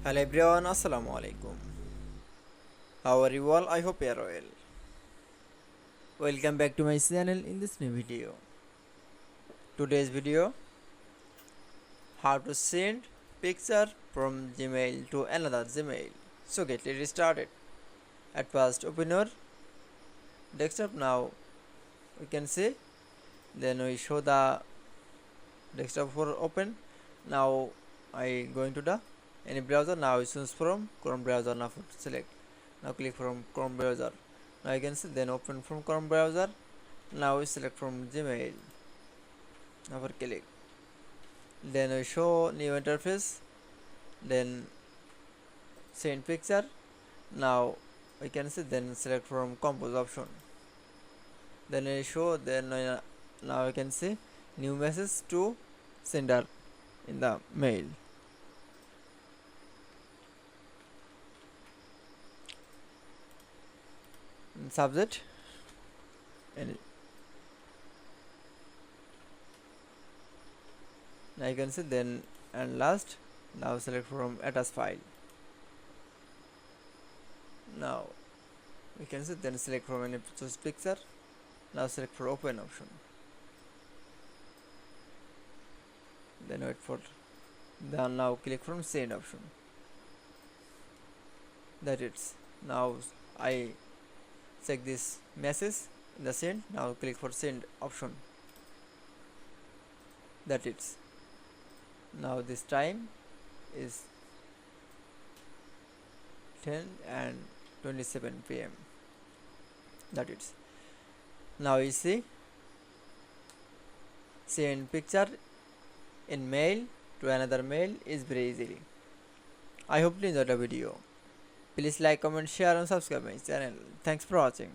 Hello everyone, Assalamu alaikum. How are you all? I hope you are well. Welcome back to my channel in this new video. Today's video, how to send picture from Gmail to another Gmail. So get it started. At first open your desktop. Now we can see, then we show the desktop for open. Now I going to the any browser. Now I choose from Chrome browser. Now select. Now click from Chrome browser. Now you can see, then open from Chrome browser. Now we select from Gmail. Now for click, then we show new interface, then send picture. Now we can see, then select from compose option, then we show, then now we can see new message to sender in the mail. Subject and now you can see, then and last, now select from attach file. Now we can see, then select from any choose picture. Now select for open option, then wait for, then now click from send option. That it's now I check this message in the send. Now click for send option. That it's now this time is 10:27 p.m. That it's now you see send picture in mail to another mail is very easily. I hope you enjoyed the video. Please like, comment, share and subscribe my channel. Thanks for watching.